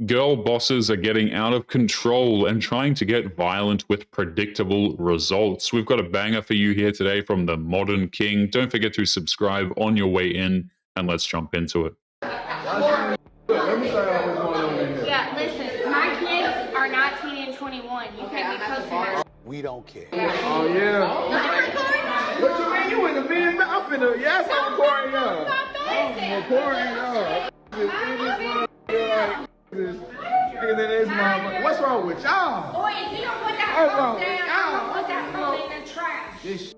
Girl bosses are getting out of control and trying to get violent with predictable results. We've got a banger for you here today from the Modern King. Don't forget to subscribe on your way in, and let's jump into it. Let me show y'all what's going on in here. Yeah, listen, my kids are 19 and 21. You can't be posting that. We don't care. Oh, yeah. What you mean? You in the video? I'm finna, yes, I'm recording y'all. I'm recording y'all. What's wrong with y'all? Boy, if you don't put that phone down, I'm gonna put that phone in the trash. This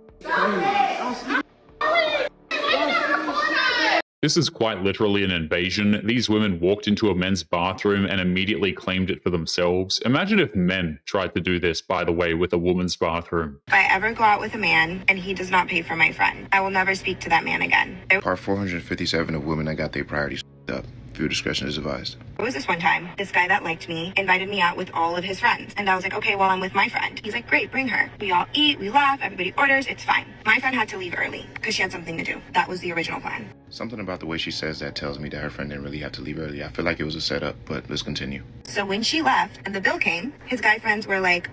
This is quite literally an invasion. These women walked into a men's bathroom and immediately claimed it for themselves. Imagine if men tried to do this, by the way, with a woman's bathroom. If I ever go out with a man and he does not pay for my friend, I will never speak to that man again. Part 457 of women that got their priorities up. Viewer discretion is advised. There was this one time, this guy that liked me invited me out with all of his friends. And I was like, okay, well, I'm with my friend. He's like, great, bring her. We all eat, we laugh, everybody orders, it's fine. My friend had to leave early because she had something to do. That was the original plan. Something about the way she says that tells me that her friend didn't really have to leave early. I feel like it was a setup, but let's continue. So when she left and the bill came, his guy friends were like,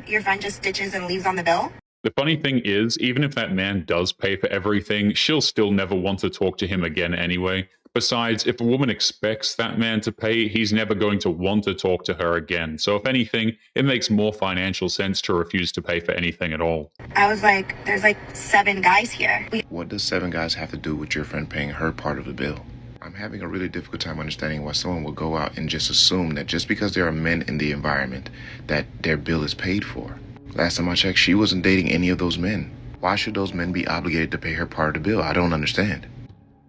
your friend just ditches and leaves on the bill? The funny thing is, even if that man does pay for everything, she'll still never want to talk to him again anyway. Besides, if a woman expects that man to pay, he's never going to want to talk to her again. So if anything, it makes more financial sense to refuse to pay for anything at all. I was like, there's like 7 guys here. What does 7 guys have to do with your friend paying her part of the bill? I'm having a really difficult time understanding why someone would go out and just assume that just because there are men in the environment, that their bill is paid for. Last time I checked, she wasn't dating any of those men. Why should those men be obligated to pay her part of the bill? I don't understand.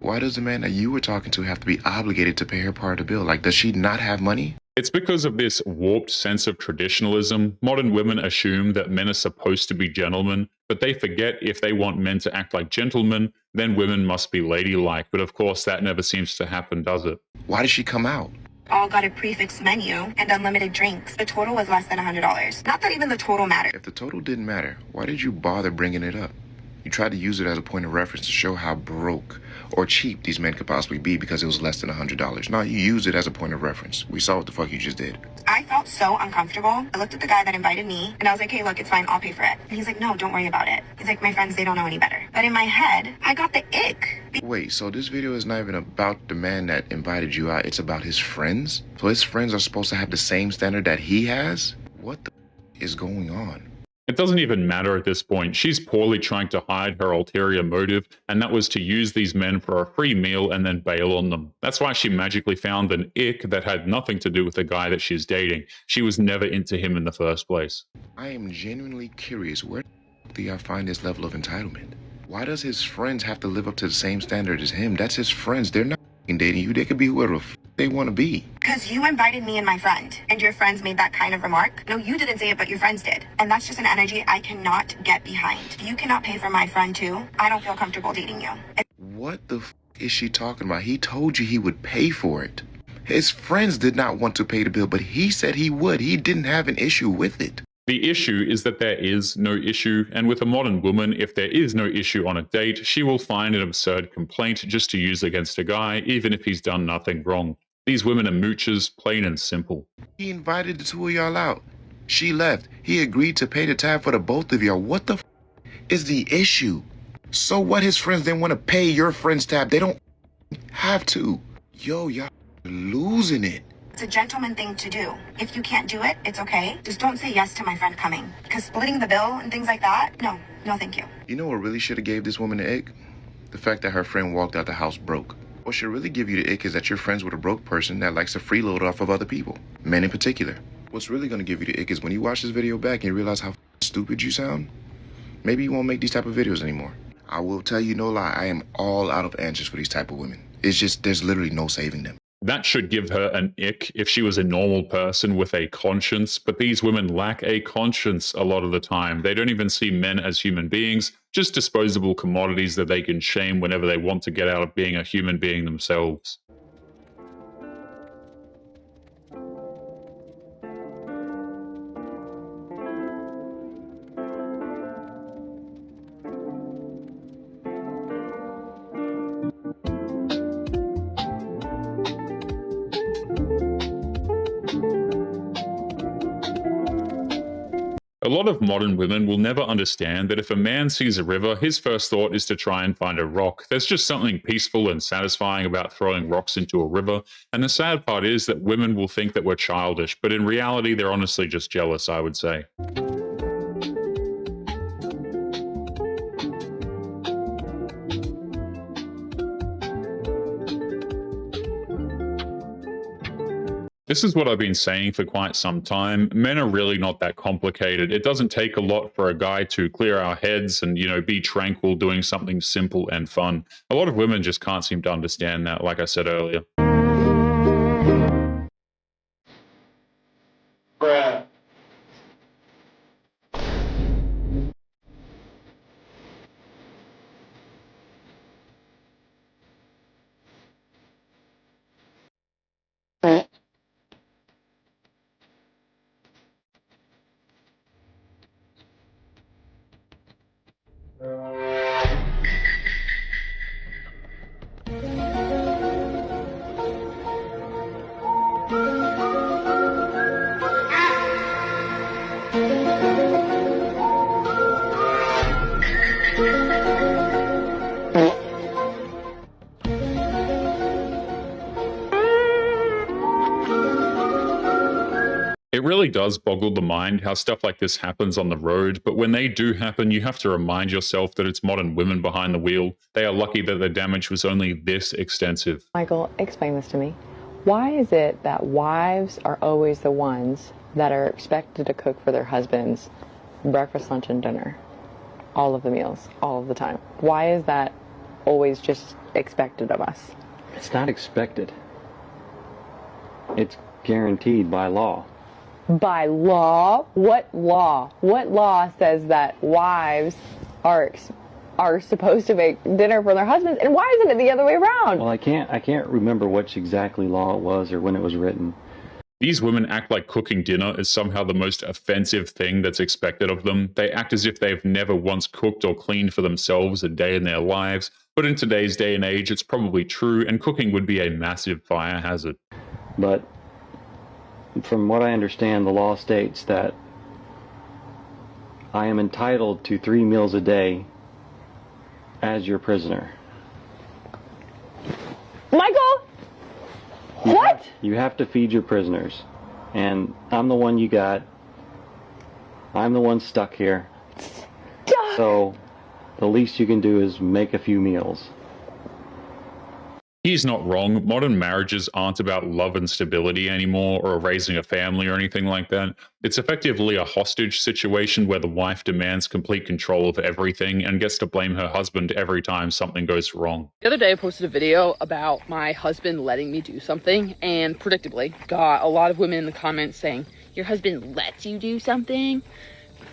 Why does the man that you were talking to have to be obligated to pay her part of the bill? Like, does she not have money? It's because of this warped sense of traditionalism. Modern women assume that men are supposed to be gentlemen, but they forget if they want men to act like gentlemen, then women must be ladylike. But of course, that never seems to happen, does it? Why did she come out? All got a prefix menu and unlimited drinks. The total was less than $100. Not that even the total mattered. If the total didn't matter, why did you bother bringing it up? You tried to use it as a point of reference to show how broke or cheap these men could possibly be because it was less than $100. No, you used it as a point of reference. We saw what the fuck you just did. I felt so uncomfortable. I looked at the guy that invited me and I was like, hey, look, it's fine. I'll pay for it. And he's like, no, don't worry about it. He's like, my friends, they don't know any better. But in my head, I got the ick. Wait, so this video is not even about the man that invited you out. It's about his friends? So his friends are supposed to have the same standard that he has? What the is going on? It doesn't even matter at this point. She's poorly trying to hide her ulterior motive, and that was to use these men for a free meal and then bail on them. That's why she magically found an ick that had nothing to do with the guy that she's dating. She was never into him in the first place. I am genuinely curious, where do y'all find this level of entitlement? Why does his friends have to live up to the same standard as him? That's his friends. They're not dating you. They could be whoever they want to be. Because you invited me and my friend, and your friends made that kind of remark. No, you didn't say it, but your friends did. And that's just an energy I cannot get behind. If you cannot pay for my friend too, I don't feel comfortable dating you. What the is she talking about? He told you he would pay for it. His friends did not want to pay the bill, but he said he would. He didn't have an issue with it. The issue is that there is no issue, and with a modern woman, if there is no issue on a date, she will find an absurd complaint just to use against a guy, even if he's done nothing wrong. These women are moochers, plain and simple. He invited the 2 of y'all out. She left. He agreed to pay the tab for the both of y'all. What the is the issue? So what? His friends didn't want to pay your friend's tab. They don't have to. Yo, y'all losing it. It's a gentleman thing to do. If you can't do it, it's okay. Just don't say yes to my friend coming. Because splitting the bill and things like that, no thank you. You know what really should have gave this woman the ick? The fact that her friend walked out the house broke. What should really give you the ick is that you're friends with a broke person that likes to freeload off of other people, men in particular. What's really going to give you the ick is when you watch this video back and you realize how stupid you sound. Maybe you won't make these type of videos anymore. I will tell you no lie, I am all out of answers for these type of women. It's just, there's literally no saving them. That should give her an ick if she was a normal person with a conscience, but these women lack a conscience a lot of the time. They don't even see men as human beings, just disposable commodities that they can shame whenever they want to get out of being a human being themselves. A lot of modern women will never understand that if a man sees a river, his first thought is to try and find a rock. There's just something peaceful and satisfying about throwing rocks into a river, and the sad part is that women will think that we're childish, but in reality, they're honestly just jealous, I would say. This is what I've been saying for quite some time. Men are really not that complicated. It doesn't take a lot for a guy to clear our heads and, be tranquil doing something simple and fun. A lot of women just can't seem to understand that, like I said earlier. Bruh. It really does boggle the mind how stuff like this happens on the road, but when they do happen, you have to remind yourself that it's modern women behind the wheel. They are lucky that the damage was only this extensive. Michael, explain this to me. Why is it that wives are always the ones that are expected to cook for their husbands breakfast, lunch, and dinner? All of the meals, all of the time. Why is that always just expected of us? It's not expected. It's guaranteed by law. By law? What law? What law says that wives are supposed to make dinner for their husbands, and why isn't it the other way around? Well, I can't remember which exactly law it was or when it was written. These women act like cooking dinner is somehow the most offensive thing that's expected of them. They act as if they've never once cooked or cleaned for themselves a day in their lives, but in today's day and age, it's probably true, and cooking would be a massive fire hazard. But from what I understand, the law states that I am entitled to 3 meals a day as your prisoner. Michael? What? You have to feed your prisoners. And I'm the one you got. I'm the one stuck here. So the least you can do is make a few meals. He's not wrong. Modern marriages aren't about love and stability anymore, or raising a family or anything like that. It's effectively a hostage situation where the wife demands complete control of everything and gets to blame her husband every time something goes wrong. The other day I posted a video about my husband letting me do something, and predictably got a lot of women in the comments saying, "Your husband lets you do something?"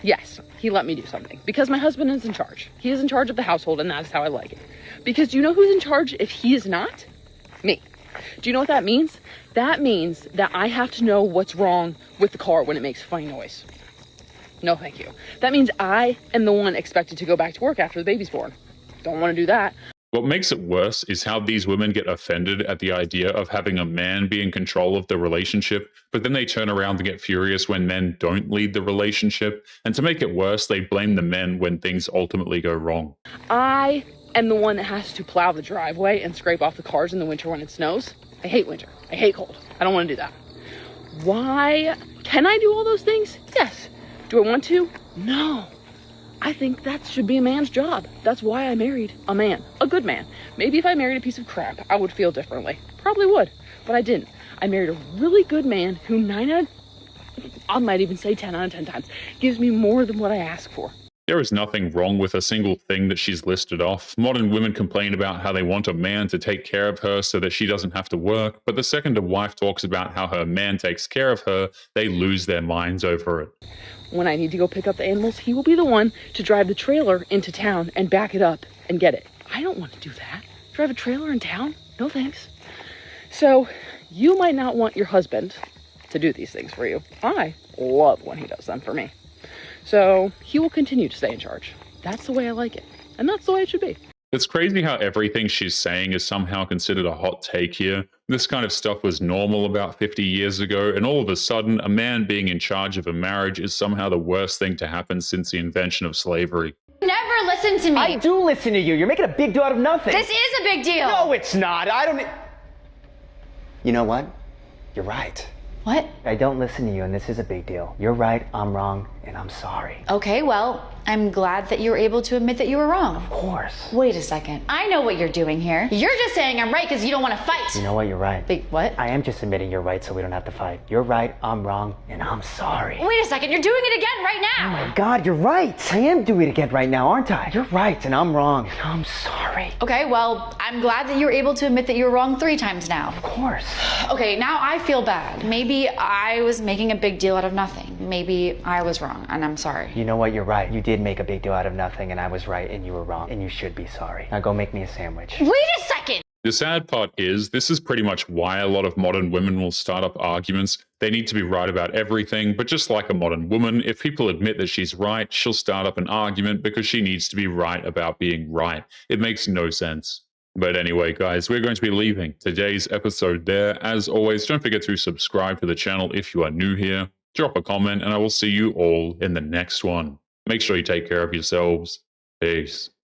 Yes, he let me do something because my husband is in charge. He is in charge of the household, and that's how I like it. Because do you know who's in charge if he is not? Me. Do you know what that means? That means that I have to know what's wrong with the car when it makes a funny noise. No, thank you. That means I am the one expected to go back to work after the baby's born. Don't want to do that. What makes it worse is how these women get offended at the idea of having a man be in control of the relationship, but then they turn around and get furious when men don't lead the relationship. And to make it worse, they blame the men when things ultimately go wrong. I am the one that has to plow the driveway and scrape off the cars in the winter when it snows. I hate winter. I hate cold. I don't want to do that. Why? Can I do all those things? Yes. Do I want to? No. I think that should be a man's job. That's why I married a man. A good man. Maybe if I married a piece of crap, I would feel differently. Probably would. But I didn't. I married a really good man who I might even say 10 out of 10 times, gives me more than what I ask for. There is nothing wrong with a single thing that she's listed off. Modern women complain about how they want a man to take care of her so that she doesn't have to work, but the second a wife talks about how her man takes care of her, they lose their minds over it. When I need to go pick up the animals, he will be the one to drive the trailer into town and back it up and get it. I don't want to do that. Drive a trailer in town? No thanks. So, you might not want your husband to do these things for you. I love when he does them for me. So he will continue to stay in charge. That's the way I like it. And that's the way it should be. It's crazy how everything she's saying is somehow considered a hot take here. This kind of stuff was normal about 50 years ago, and all of a sudden, a man being in charge of a marriage is somehow the worst thing to happen since the invention of slavery. Never listen to me. I do listen to you. You're making a big deal out of nothing. This is a big deal. No, it's not. I don't. You know what? You're right. What? I don't listen to you, and this is a big deal. You're right, I'm wrong, and I'm sorry. Okay, well, I'm glad that you were able to admit that you were wrong. Of course. Wait a second. I know what you're doing here. You're just saying I'm right because you don't want to fight. You know what? You're right. Wait, what? I am just admitting you're right so we don't have to fight. You're right, I'm wrong, and I'm sorry. Wait a second. You're doing it again right Oh now. my God, you're right. I am doing it again right now, aren't I? You're right, and I'm wrong, and I'm sorry. Okay, well, I'm glad that you were able to admit that you were wrong 3 times now. Of course. Okay, now I feel bad. Maybe I was making a big deal out of nothing. Maybe I was wrong, and I'm sorry. You know what? You're right. You did make a big deal out of nothing, and I was right, and you were wrong, and you should be sorry. Now go make me a sandwich. Wait a second! The sad part is, this is pretty much why a lot of modern women will start up arguments. They need to be right about everything, but just like a modern woman, if people admit that she's right, she'll start up an argument because she needs to be right about being right. It makes no sense. But anyway, guys, we're going to be leaving today's episode there. As always, don't forget to subscribe to the channel if you are new here. Drop a comment, and I will see you all in the next one. Make sure you take care of yourselves. Peace.